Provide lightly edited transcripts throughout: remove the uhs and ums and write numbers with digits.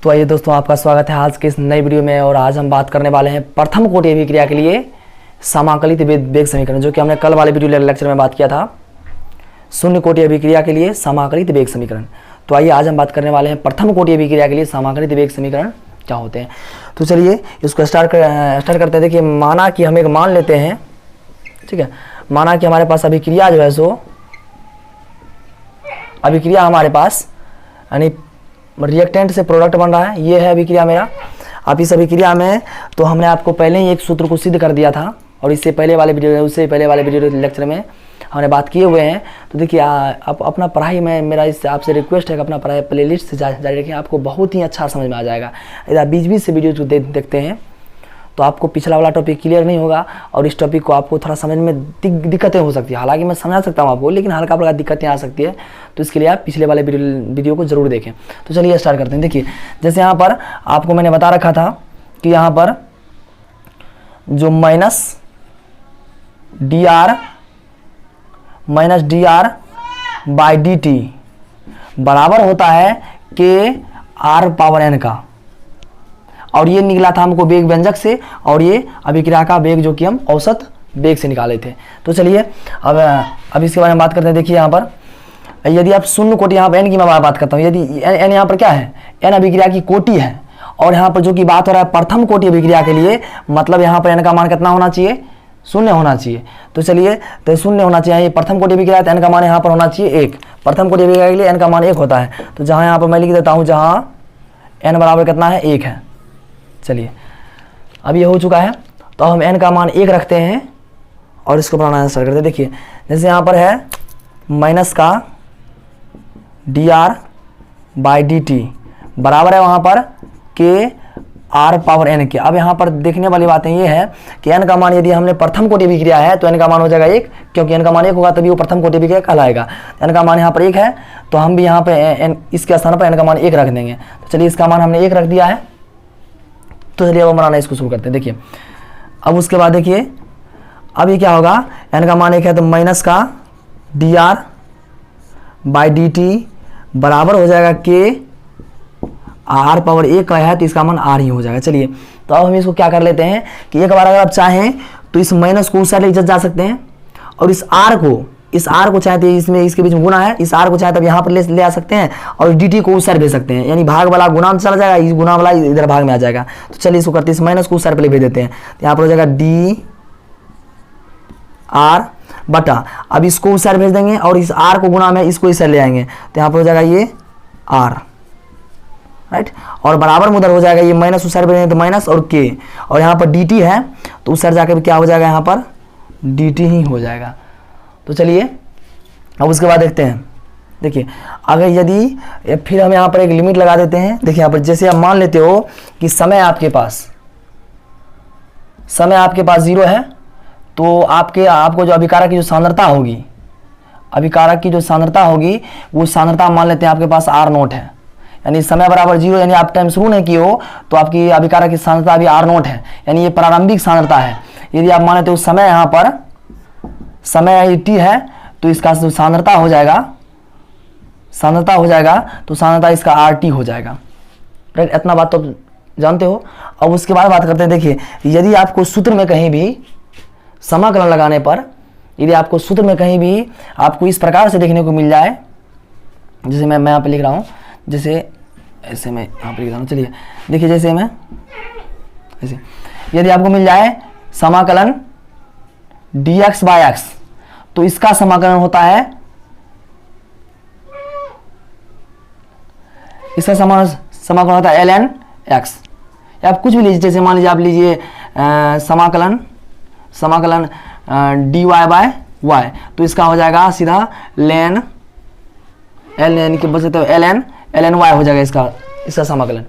तो आइए दोस्तों, आपका स्वागत है आज के इस नई वीडियो में। और आज हम बात करने वाले हैं प्रथम कोटि अभिक्रिया के लिए समाकलित वेग समीकरण, जो कि हमने कल वाले वीडियो लेक्चर में बात किया था। शून्य कोटि अभिक्रिया के लिए समाकलित वेग समीकरण। तो आइए आज हम बात करने वाले हैं प्रथम कोटि अभिक्रिया के लिए समाकलित वेग समीकरण क्या होते हैं। तो चलिए इसको स्टार्ट करते हैं। देखिए, माना कि हम एक मान लेते हैं, ठीक है। माना कि हमारे पास अभिक्रिया जो है सो अभिक्रिया हमारे पास यानी रिएक्टेंट से प्रोडक्ट बन रहा है। ये है अभिक्रिया मेरा। अब इस अभिक्रिया में तो हमने आपको पहले ही एक सूत्र को सिद्ध कर दिया था, और इससे पहले वाले वीडियो लेक्चर में हमने बात किए हुए हैं। तो देखिए, आप अपना पढ़ाई में मेरा इससे आपसे रिक्वेस्ट है कि अपना पढ़ाई प्लेलिस्ट से जारी रखें, आपको बहुत ही अच्छा समझ में आ जाएगा। यदि आप बीच बीच से वीडियो को देखते हैं तो आपको पिछला वाला टॉपिक क्लियर नहीं होगा, और इस टॉपिक को आपको थोड़ा समझ में दिक्कतें हो सकती है। हालांकि मैं समझा सकता हूँ आपको, लेकिन हल्का फुल्का दिक्कतें आ सकती है। तो इसके लिए आप पिछले वाले वीडियो को जरूर देखें। तो चलिए स्टार्ट करते हैं। देखिए, जैसे यहाँ पर आपको मैंने बता रखा था कि यहाँ पर जो minus D R by D T बराबर होता है के आर पावर एन का, और ये निकला था हमको वेग व्यंजक से, और ये अभिक्रिया का वेग जो कि हम औसत वेग से निकाले थे। तो चलिए अब इसके बारे में बात करते हैं। देखिए, यहाँ पर यदि आप शून्य कोटि, यहाँ पर एन की मैं बात करता हूँ। यदि एन यहाँ पर क्या है, एन अभिक्रिया की कोटि है, और यहाँ पर जो कि बात हो रहा है प्रथम कोटि अभिक्रिया के लिए, मतलब यहाँ पर एन का मान कितना होना चाहिए, शून्य होना चाहिए। तो चलिए, तो शून्य होना चाहिए। ये प्रथम कोटि अभिक्रिया, एन का मान यहाँ पर होना चाहिए 1। प्रथम कोटि अभिक्रिया के लिए एन का मान 1 होता है। तो जहाँ यहाँ पर मैं लिख देता हूँ, जहाँ एन बराबर कितना है, 1 है। चलिए, अब ये हो चुका है। तो हम n का मान 1 रखते हैं और इसको बनाना स्टार्ट करते हैं। देखिए, जैसे यहाँ पर है माइनस का D R by D T बराबर है वहाँ पर के आर पावर एन के। अब यहाँ पर देखने वाली बातें ये है कि n का मान यदि हमने प्रथम कोटि अभिक्रिया है तो n का मान हो जाएगा 1, क्योंकि n का मान 1 होगा तभी वो प्रथम कोटि अभिक्रिया कहलाएगा। n का मान यहाँ पर 1 है, तो हम भी यहाँ पे इसके स्थान पर n का मान 1 रख देंगे। तो चलिए, इसका मान हमने 1 रख दिया है। तो चलिए अब बनाना इसको शुरू करते हैं। देखिए, अब उसके बाद देखिए, अब ये क्या होगा, n का मान 1 है तो माइनस का D R by D T बराबर हो जाएगा के आर पावर 1 का है, तो इसका मान आर ही हो जाएगा। चलिए, तो अब हम इसको क्या कर लेते हैं कि एक बार अगर आप चाहें तो इस माइनस को उस साइड ले जा सकते हैं, और इस आर को चाहे तो इसमें इसके बीच में गुना है, इस आर को चाहे तब यहाँ पर ले आ सकते हैं, और डी टी को उस साइड भेज सकते हैं। यानी भाग वाला गुना में चला जाएगा, इस गुना वाला इधर भाग में आ जाएगा। तो चलिए इसको करते हैं, इस माइनस को उस साइड पर भेज देते हैं। तो यहाँ पर हो जाएगा डी आर बटा, अब इसको उस साइड भेज देंगे, और इस आर को गुना में इसको इस साइड ले आएंगे। तो यहाँ पर हो जाएगा ये आर, राइट। और बराबर में उधर हो जाएगा ये माइनस उस साइड भेजेंगे तो माइनस और के, और यहाँ पर डी टी है तो उस साइड जाकर क्या हो जाएगा, यहाँ पर डी टी ही हो जाएगा। तो चलिए अब उसके बाद देखते हैं। देखिए, अगर यदि फिर हम यहाँ पर एक लिमिट लगा देते हैं। देखिए, यहाँ पर जैसे आप मान लेते हो कि समय आपके पास 0 है, तो आपको जो अभिकारक की जो सांद्रता होगी, वो सांद्रता मान लेते हैं आपके पास R0 है। यानी समय बराबर 0, यानी आप टाइम शुरू नहीं किए हो तो आपकी अभिकारक की सांद्रता अभी R0 है, यानी ये प्रारंभिक सांद्रता है। यदि आप मान लेते हो समय यहाँ पर समय t है, तो इसका जो सांद्रता हो जाएगा, तो सांद्रता इसका RT हो जाएगा। राइट, इतना बात तो जानते हो। अब उसके बाद बात करते हैं। देखिए, यदि आपको सूत्र में कहीं भी समाकलन लगाने पर, यदि आपको सूत्र में कहीं भी आपको इस प्रकार से देखने को मिल जाए, जैसे मैं यहाँ पे लिख रहा हूँ, जैसे ऐसे मैं यहाँ पे लिख रहा हूँ। चलिए देखिए, जैसे मैं ऐसे यदि आपको मिल जाए समाकलन dx बाय x, तो इसका समाकलन होता है, इसका समाकलन होता है ln x। या आप कुछ भी लीजिए, जैसे मान लीजिए आप लीजिए समाकलन dy बाय y, तो इसका हो जाएगा सीधा ln के बचते हो ln y हो जाएगा इसका समाकलन।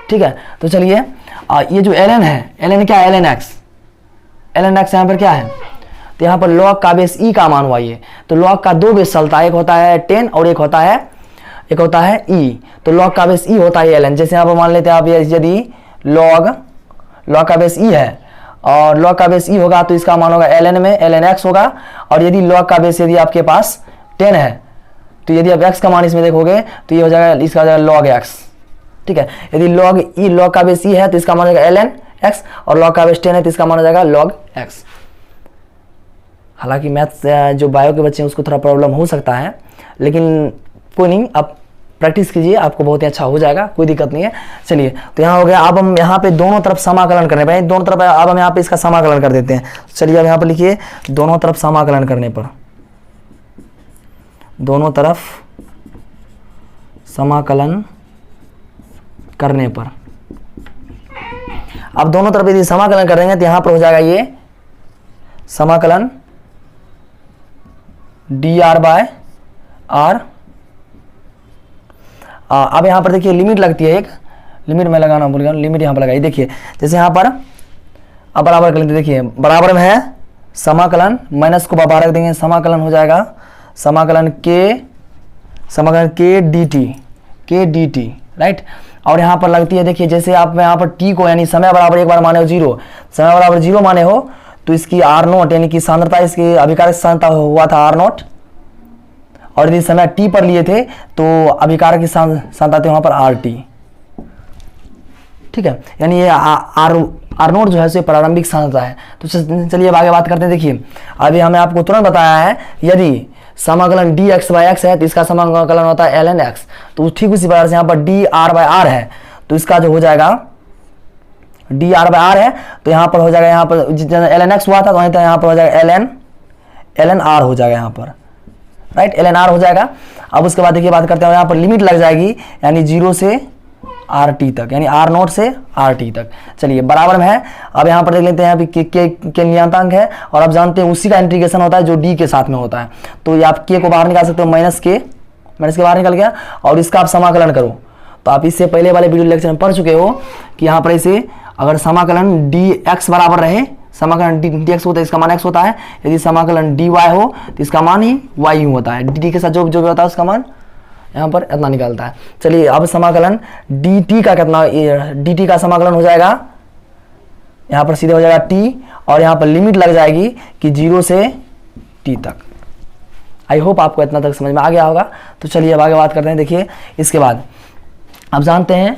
ठीक है, तो चलिए ये जो ln है, ln क्या है, ln x यहाँ पर क्या है, तो यहाँ पर log का बेस e का मान हुआ ये। तो log का 2 बेस चलता है, एक होता है 10 और एक होता है e। तो log का बेस e होता है ln। जैसे यहाँ पर मान लेते हैं आप, यदि log का बेस e है और log का बेस e होगा, तो इसका मान होगा ln में ln x होगा। और यदि log का बेस यदि आपके पास 10 है, तो यदि आप x का मान इसमें देखोगे तो ये हो जाएगा, इसका हो जाएगा log x। ठीक है। यदि log का बेस ई है तो इसका मान हो जाएगा ln x, और log का बेस 10 है तो इसका मान हो जाएगा log x। हालांकि मैथ्स जो बायो के बच्चे हैं उसको थोड़ा प्रॉब्लम हो सकता है, लेकिन कोई नहीं, आप प्रैक्टिस कीजिए, आपको बहुत ही अच्छा हो जाएगा, कोई दिक्कत नहीं है। चलिए, तो यहाँ हो गया। अब हम यहाँ पे दोनों तरफ समाकलन करने पर, दोनों तरफ अब हम यहाँ पे इसका समाकलन कर देते हैं। चलिए अब यहाँ पर लिखिए, दोनों तरफ समाकलन करने पर, दोनों तरफ समाकलन करने पर, अब दोनों तरफ यदि समाकलन कर देंगे तो यहाँ पर हो जाएगा ये समाकलन dr/r। अब यहाँ पर देखिए लिमिट लगती है, एक लिमिट मैं लगाना भूल गया, लिमिट यहाँ पर लगाई। देखिए जैसे यहाँ पर अब बराबर कर लेते, देखिए बराबर में है समाकलन, माइनस को बाहर रख देंगे, समाकलन हो जाएगा समाकलन k dt, राइट। और यहाँ पर लगती है, देखिए जैसे आप यहाँ पर t को यानी समय बराबर एक बार माने हो 0, समय बराबर 0 माने हो तो इसकी r0 यानी कि सांद्रता, इसकी अभिकारक सांद्रता हुआ था r0, और यदि समय t पर लिए थे तो अभिकारक की सांद्रता थी वहां पर rt, ठीक है। यानी ये r0 जो है सो प्रारंभिक सांद्रता है। तो चलिए अब आगे बात करते हैं। देखिए अभी हमें आपको तुरंत बताया है, यदि समाकलन dx/x है तो इसका समाकलन होता है ln x, तो ठीक उसी प्रकार से यहाँ पर dr/r है तो इसका जो हो जाएगा dr/r है तो यहाँ पर हो जाएगा, यहाँ पर जितना ln x हुआ था तो वहीं यहाँ पर हो जाएगा ln r हो जाएगा यहाँ पर, राइट, ln r हो जाएगा। अब उसके बाद देखिए बात करते हैं, यहाँ पर लिमिट लग जाएगी यानी 0 से rt तक, यानी r0 से rt तक। चलिए बराबर में है। अब यहाँ पर देख लेते हैं, अभी के नियतांक है और आप जानते हैं उसी का इंटीग्रेशन होता है जो d के साथ में होता है। तो ये आप k को बाहर निकाल सकते हो, माइनस के बाहर निकल गया, और इसका आप समाकलन करो। तो आप इससे पहले वाले वीडियो लेक्चर में पढ़ चुके हो कि यहाँ पर इसे अगर समाकलन dx बराबर रहे, समाकलन dx होता है इसका मान x होता है, यदि समाकलन dy हो तो इसका मान ही y ही होता है, dt के साथ जो भी होता है उसका मान यहाँ पर इतना निकलता है। चलिए अब समाकलन dt का कितना, dt का समाकलन हो जाएगा यहाँ पर सीधे हो जाएगा t, और यहाँ पर लिमिट लग जाएगी कि 0 से t तक। आई होप आपको इतना तक समझ में आ गया होगा। तो चलिए अब आगे बात करते हैं। देखिए इसके बाद आप जानते हैं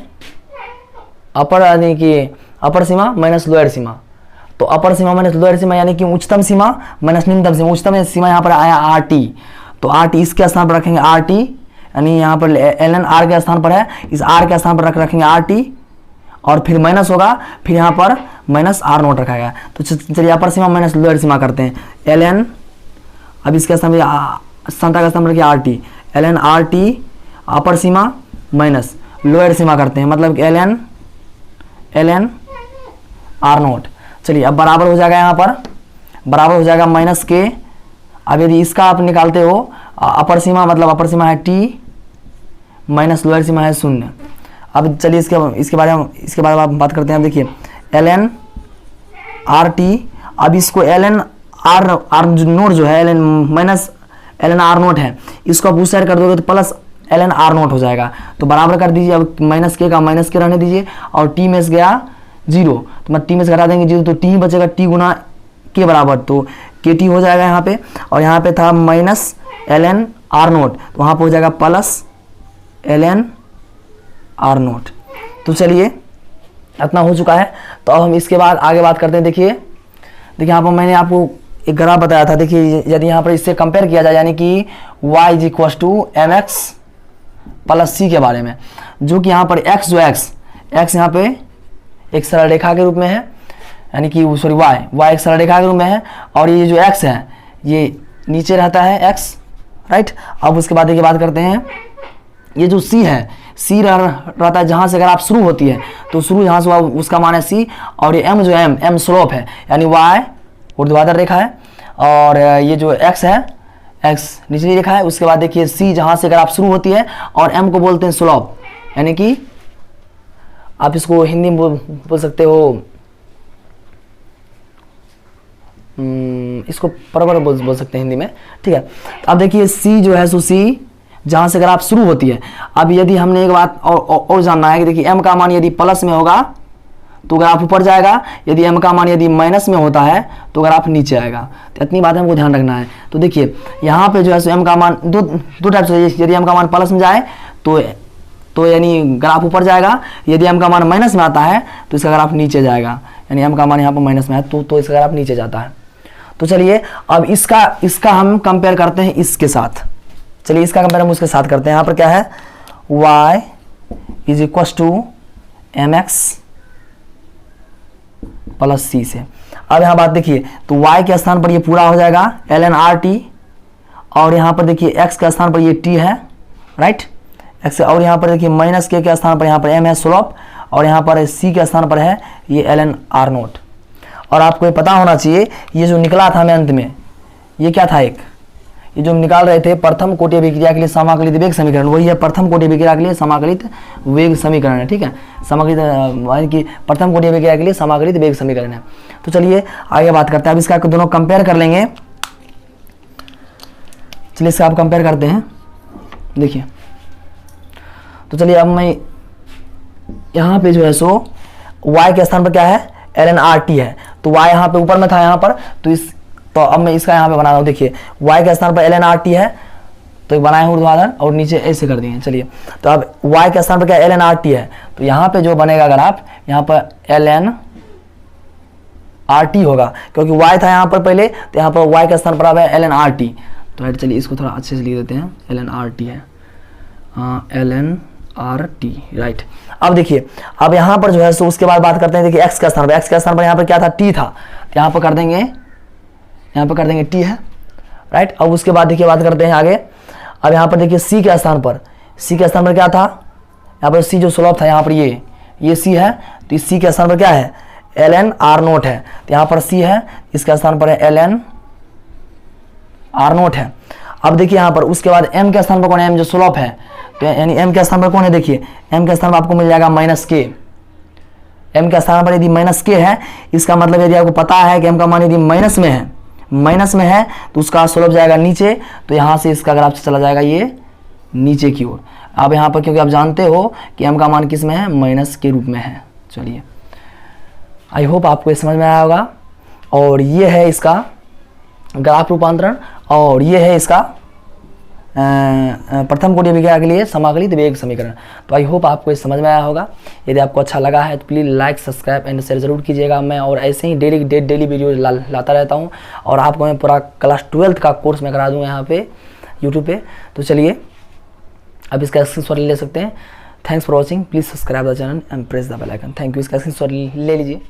अपर यानी कि अपर सीमा माइनस लोअर सीमा, तो अपर सीमा माइनस लोअर सीमा यानी कि उच्चतम सीमा माइनस निम्नतम सीमा। उच्चतम सीमा यहाँ पर आया rt, तो rt इसके स्थान पर रखेंगे rt, यानी यहाँ पर ln r के स्थान पर है, इस r के स्थान पर रखेंगे rt, और फिर माइनस होगा, फिर यहाँ पर माइनस r0 रखा गया। तो चलिए अपर सीमा माइनस लोअर सीमा करते हैं, ln, अब इसके स्थान पर संख्या का स्थान पर रखिए rt, ln rt अपर सीमा माइनस लोअर सीमा करते हैं, मतलब ln r0। चलिए अब बराबर हो जाएगा, यहाँ पर बराबर हो जाएगा माइनस के। अब यदि इसका आप निकालते हो अपर सीमा, मतलब अपर सीमा है t माइनस लोअर सीमा है 0। अब चलिए इसके बारे में बात करते हैं। देखिए ln rt, अब इसको ln r0 जो है ln माइनस ln r0 है, इसको आप उस साइड कर दोगे तो प्लस ln r0 हो जाएगा। तो बराबर कर दीजिए, अब माइनस के का माइनस के रहने दीजिए, और t में से गया 0, तो मैं t में से घटा देंगे 0 तो t बचेगा, t गुना के बराबर, तो kt हो जाएगा यहाँ पे, और यहाँ पे था माइनस ln r0, तो वहाँ पे हो जाएगा प्लस ln r0। तो चलिए इतना हो चुका है। तो अब हम इसके बाद आगे बात करते हैं। देखिए यहाँ पर मैंने आपको एक ग्राफ बताया था। देखिए यदि यहाँ पर इससे कंपेयर किया जाए, यानी कि y = mx + c के बारे में, जो कि यहाँ पर x यहाँ पे एक सरल रेखा के रूप में है, यानी कि सॉरी y एक सरल रेखा के रूप में है, और ये जो x है ये नीचे रहता है x, राइट। अब उसके बाद देखिए बात करते हैं, ये जो c है, c रहता है जहाँ से अगर आप शुरू होती है तो शुरू यहाँ से उसका मान है c, और ये m जो m स्लोप है, यानी y ऊर्ध्वाधर रेखा है, और ये जो x है x निचली रेखा है। उसके बाद देखिए c जहाँ से अगर आप शुरू होती है, और m को बोलते हैं स्लोप, यानी कि आप इसको हिंदी में बोल सकते हो, इसको परवर बोल सकते हैं हिंदी में, ठीक है। अब देखिए c जो है सो c जहाँ से अगर आप शुरू होती है। अब यदि हमने एक बात और जानना है कि देखिए m का मान यदि प्लस में होगा तो अगर आप ऊपर जाएगा, यदि m का मान यदि माइनस में होता है तो अगर आप नीचे आएगा। तो इतनी बात हमको ध्यान रखना है। तो देखिए यहाँ पे जो है सो m का मान दो टाइप से, यदि m का मान प्लस में जाए तो तो यानी ग्राफ ऊपर जाएगा, यदि m का मान माइनस में आता है तो इसका ग्राफ नीचे जाएगा, यानी m का मान यहाँ पर माइनस में है तो इसका ग्राफ नीचे जाता है। तो चलिए अब इसका हम कंपेयर करते हैं इसके साथ। चलिए इसका कंपेयर हम उसके साथ करते हैं। यहाँ पर क्या है, y is equal to mx plus c से। अब यहाँ बात देखिए, तो y के स्थान पर ये पूरा हो जाएगा ln RT, और यहाँ पर देखिए x के स्थान पर ये t है, राइट x, और यहाँ पर देखिए माइनस के स्थान पर यहाँ पर m है स्लोप, और यहाँ पर c के स्थान पर है ये ln R0। और आपको ये पता होना चाहिए ये जो निकला था हमें अंत में, ये क्या था, ये जो हम निकाल रहे थे प्रथम कोटि अभिक्रिया के लिए समाकलित वेग समीकरण, वही है प्रथम कोटि अभिक्रिया के लिए समाकलित वेग समीकरण है, ठीक है, समाकलित यानी कि प्रथम कोटि अभिक्रिया के लिए समाकलित वेग समीकरण है। तो चलिए आगे बात करते हैं। अब इसका दोनों कंपेयर कर लेंगे। चलिए इसका आप कंपेयर करते हैं, देखिए। तो चलिए अब मैं यहाँ पे जो है सो y के स्थान पर क्या है, ln RT है, तो y यहाँ पे ऊपर में था यहाँ पर, तो अब मैं इसका यहाँ पे बना रहा हूँ। देखिए y के स्थान पर ln RT है, तो बनाए हैं ऊर्ध्वाधर और नीचे ऐसे कर दिए। चलिए तो अब y के स्थान पर क्या ln RT है, तो यहाँ पे जो बनेगा ग्राफ यहाँ पर ln RT होगा, क्योंकि y था यहाँ पर पहले, तो यहाँ पर y के स्थान पर अब है ln RT। तो चलिए इसको थोड़ा अच्छे से लिख देते हैं, ln RT है, ln RT, राइट। अब देखिए अब यहाँ पर जो है सो उसके बाद बात करते हैं। देखिए x के स्थान पर यहाँ पर क्या था, t था, तो यहाँ पर कर देंगे, यहाँ पर कर देंगे t है, राइट। अब उसके बाद देखिए बात करते हैं आगे। अब यहाँ पर देखिए c के स्थान पर क्या था, यहाँ पर c जो स्लोप था यहाँ पर ये c है, तो इस c के स्थान पर क्या है, ln R0 है, तो यहाँ पर c है, इसके स्थान पर है ln R0 है। अब देखिए यहाँ पर उसके बाद m के स्थान पर कौन है, m जो स्लोप है, तो यानी m के स्थान पर कौन है, देखिए m के स्थान पर आपको मिल जाएगा माइनस k। m के स्थान पर यदि माइनस k है, इसका मतलब यदि आपको पता है कि m का मान यदि माइनस में है तो उसका स्लोप जाएगा नीचे, तो यहाँ से इसका ग्राफ चला जाएगा ये नीचे की ओर। अब यहाँ पर क्योंकि आप जानते हो कि m का मान किस में है, माइनस के रूप में है। चलिए आई होप आपको ये समझ में आया होगा। और ये है इसका ग्राफ रूपांतरण, और ये है इसका प्रथम कोटि अभिक्रिया के लिए समाकलित वेग समीकरण। तो आई होप आपको ये समझ में आया होगा। यदि आपको अच्छा लगा है तो please like, subscribe and share जरूर कीजिएगा। मैं और ऐसे ही डेली वीडियो लाता रहता हूँ, और आपको मैं पूरा क्लास 12th का कोर्स मैं करा दूँगा यहाँ पे यूट्यूब पे। तो चलिए अब इसका स्क्रीनशॉट ले सकते हैं। Thanks for watching, please subscribe the channel and press the bell icon. Thank you. इसका स्क्रीनशॉट ले लीजिए।